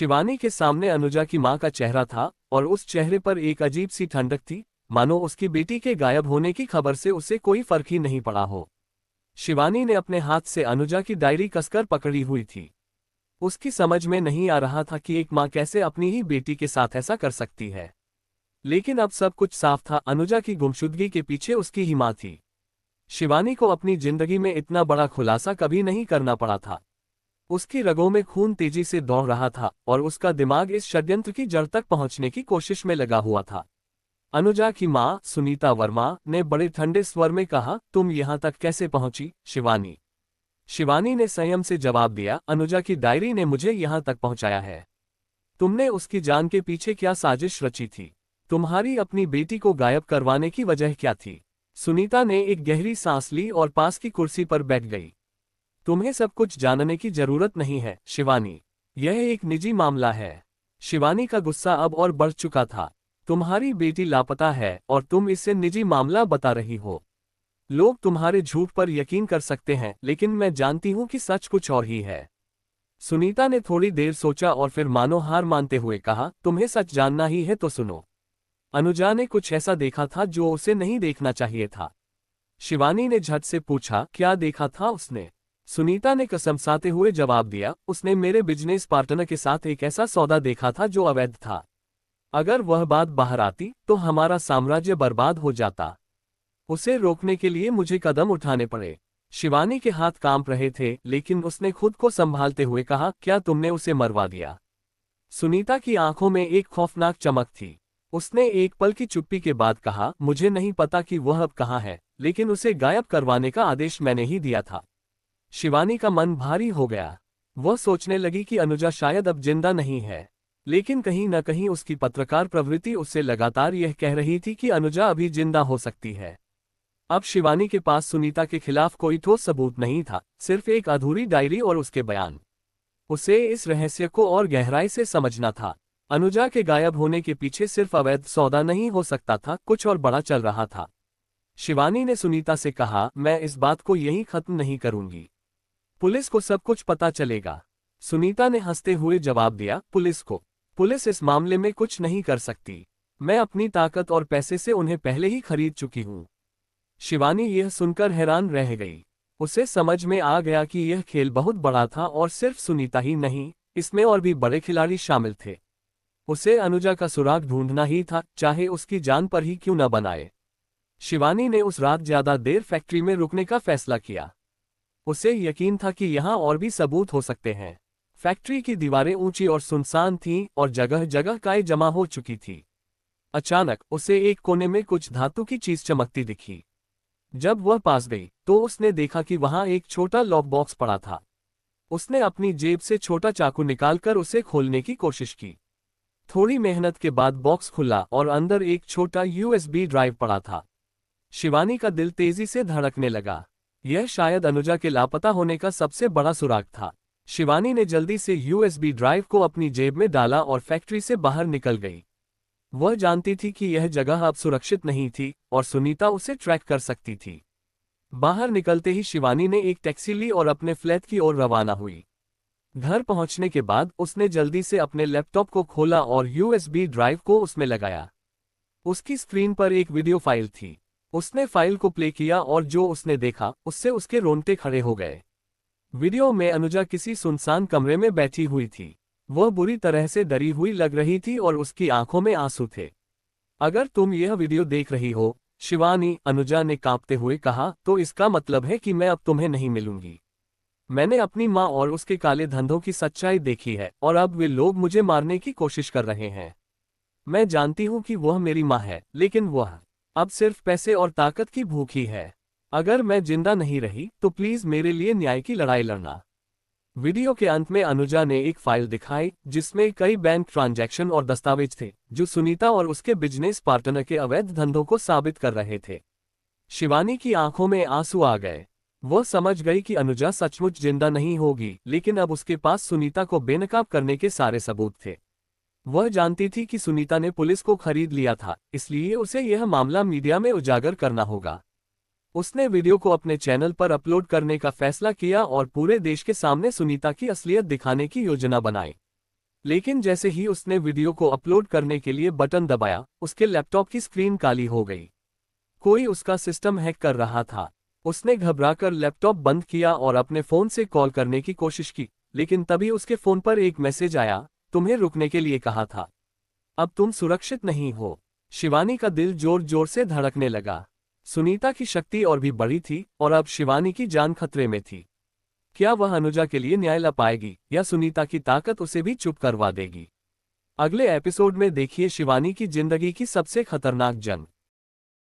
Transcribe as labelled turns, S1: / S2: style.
S1: शिवानी के सामने अनुजा की मां का चेहरा था और उस चेहरे पर एक अजीब सी ठंडक थी, मानो उसकी बेटी के गायब होने की खबर से उसे कोई फर्क ही नहीं पड़ा हो। शिवानी ने अपने हाथ से अनुजा की डायरी कसकर पकड़ी हुई थी। उसकी समझ में नहीं आ रहा था कि एक मां कैसे अपनी ही बेटी के साथ ऐसा कर सकती है। लेकिन अब सब कुछ साफ था, अनुजा की गुमशुदगी के पीछे उसकी ही मां थी। शिवानी को अपनी जिंदगी में इतना बड़ा खुलासा कभी नहीं करना पड़ा था। उसकी रगों में खून तेजी से दौड़ रहा था और उसका दिमाग इस षड्यंत्र की जड़ तक पहुंचने की कोशिश में लगा हुआ था। अनुजा की मां सुनीता वर्मा ने बड़े ठंडे स्वर में कहा, तुम यहां तक कैसे पहुंची शिवानी? शिवानी ने संयम से जवाब दिया, अनुजा की डायरी ने मुझे यहां तक पहुंचाया है। तुमने उसकी जान के पीछे क्या साजिश रची थी? तुम्हारी अपनी बेटी को गायब करवाने की वजह क्या थी? सुनीता ने एक गहरी सांस ली और पास की कुर्सी पर बैठ गई। तुम्हें सब कुछ जानने की जरूरत नहीं है शिवानी, यह एक निजी मामला है। शिवानी का गुस्सा अब और बढ़ चुका था। तुम्हारी बेटी लापता है और तुम इससे निजी मामला बता रही हो। लोग तुम्हारे झूठ पर यकीन कर सकते हैं, लेकिन मैं जानती हूं कि सच कुछ और ही है। सुनीता ने थोड़ी देर सोचा और फिर मानो हार मानते हुए कहा, तुम्हें सच जानना ही है तो सुनो। अनुजा ने कुछ ऐसा देखा था जो उसे नहीं देखना चाहिए था। शिवानी ने झट से पूछा, क्या देखा था उसने? सुनीता ने कसमसाते हुए जवाब दिया, उसने मेरे बिजनेस पार्टनर के साथ एक ऐसा सौदा देखा था जो अवैध था। अगर वह बात बाहर आती तो हमारा साम्राज्य बर्बाद हो जाता। उसे रोकने के लिए मुझे कदम उठाने पड़े। शिवानी के हाथ कांप रहे थे, लेकिन उसने खुद को संभालते हुए कहा, क्या तुमने उसे मरवा दिया? सुनीता की आंखों में एक खौफनाक चमक थी। उसने एक पल की चुप्पी के बाद कहा, मुझे नहीं पता कि वह अब कहाँ है, लेकिन उसे गायब करवाने का आदेश मैंने ही दिया था। शिवानी का मन भारी हो गया। वह सोचने लगी कि अनुजा शायद अब जिंदा नहीं है, लेकिन कहीं न कहीं उसकी पत्रकार प्रवृत्ति उससे लगातार यह कह रही थी कि अनुजा अभी जिंदा हो सकती है। अब शिवानी के पास सुनीता के खिलाफ कोई ठोस सबूत नहीं था, सिर्फ एक अधूरी डायरी और उसके बयान। उसे इस रहस्य को और गहराई से समझना था। अनुजा के गायब होने के पीछे सिर्फ अवैध सौदा नहीं हो सकता था, कुछ और बड़ा चल रहा था। शिवानी ने सुनीता से कहा, मैं इस बात को यहीं खत्म नहीं करूंगी। पुलिस को सब कुछ पता चलेगा। सुनीता ने हंसते हुए जवाब दिया, पुलिस को? पुलिस इस मामले में कुछ नहीं कर सकती। मैं अपनी ताकत और पैसे से उन्हें पहले ही खरीद चुकी हूं। शिवानी यह सुनकर हैरान रह गई। उसे समझ में आ गया कि यह खेल बहुत बड़ा था और सिर्फ सुनीता ही नहीं, इसमें और भी बड़े खिलाड़ी शामिल थे। उसे अनुजा का सुराग ढूंढना ही था, चाहे उसकी जान पर ही क्यों न बनाए। शिवानी ने उस रात ज्यादा देर फैक्ट्री में रुकने का फैसला किया। उसे यकीन था कि यहाँ और भी सबूत हो सकते हैं। फैक्ट्री की दीवारें ऊंची और सुनसान थीं और जगह जगह काई जमा हो चुकी थी। अचानक उसे एक कोने में कुछ धातु की चीज चमकती दिखी। जब वह पास गई तो उसने देखा कि वहां एक छोटा लॉक बॉक्स पड़ा था। उसने अपनी जेब से छोटा चाकू निकालकर उसे खोलने की कोशिश की। थोड़ी मेहनत के बाद बॉक्स खुला और अंदर एक छोटा यूएसबी ड्राइव पड़ा था। शिवानी का दिल तेजी से धड़कने लगा। यह शायद अनुजा के लापता होने का सबसे बड़ा सुराग था। शिवानी ने जल्दी से यूएसबी ड्राइव को अपनी जेब में डाला और फैक्ट्री से बाहर निकल गई। वह जानती थी कि यह जगह अब सुरक्षित नहीं थी और सुनीता उसे ट्रैक कर सकती थी। बाहर निकलते ही शिवानी ने एक टैक्सी ली और अपने फ्लैट की ओर रवाना हुई। घर पहुंचने के बाद उसने जल्दी से अपने लैपटॉप को खोला और यूएसबी ड्राइव को उसमें लगाया। उसकी स्क्रीन पर एक वीडियो फाइल थी। उसने फाइल को प्ले किया और जो उसने देखा उससे उसके रोंगटे खड़े हो गए। वीडियो में अनुजा किसी सुनसान कमरे में बैठी हुई थी। वह बुरी तरह से डरी हुई लग रही थी और उसकी आंखों में आंसू थे। अगर तुम यह वीडियो देख रही हो शिवानी, अनुजा ने कांपते हुए कहा, तो इसका मतलब है कि मैं अब तुम्हें नहीं मिलूंगी। मैंने अपनी माँ और उसके काले धंधों की सच्चाई देखी है और अब वे लोग मुझे मारने की कोशिश कर रहे हैं। मैं जानती हूँ कि वह मेरी माँ है, लेकिन वह अब सिर्फ पैसे और ताकत की भूखी है। अगर मैं जिंदा नहीं रही तो प्लीज मेरे लिए न्याय की लड़ाई लड़ना। वीडियो के अंत में अनुजा ने एक फाइल दिखाई जिसमें कई बैंक ट्रांजैक्शन और दस्तावेज थे जो सुनीता और उसके बिजनेस पार्टनर के अवैध धंधों को साबित कर रहे थे। शिवानी की आंखों में आंसू आ गए। वह समझ गई कि अनुजा सचमुच जिंदा नहीं होगी, लेकिन अब उसके पास सुनीता को बेनकाब करने के सारे सबूत थे। वह जानती थी कि सुनीता ने पुलिस को खरीद लिया था, इसलिए उसे यह मामला मीडिया में उजागर करना होगा। उसने वीडियो को अपने चैनल पर अपलोड करने का फैसला किया और पूरे देश के सामने सुनीता की असलियत दिखाने की योजना बनाई। लेकिन जैसे ही उसने वीडियो को अपलोड करने के लिए बटन दबाया, उसके लैपटॉप की स्क्रीन काली हो गई। कोई उसका सिस्टम हैक कर रहा था। उसने घबराकर लैपटॉप बंद किया और अपने फोन से कॉल करने की कोशिश की, लेकिन तभी उसके फोन पर एक मैसेज आया, तुम्हें रुकने के लिए कहा था। अब तुम सुरक्षित नहीं हो। शिवानी का दिल जोर जोर से धड़कने लगा। सुनीता की शक्ति और भी बड़ी थी और अब शिवानी की जान खतरे में थी। क्या वह अनुजा के लिए न्याय ला पाएगी या सुनीता की ताकत उसे भी चुप करवा देगी? अगले एपिसोड में देखिए शिवानी की जिंदगी की सबसे खतरनाक जंग।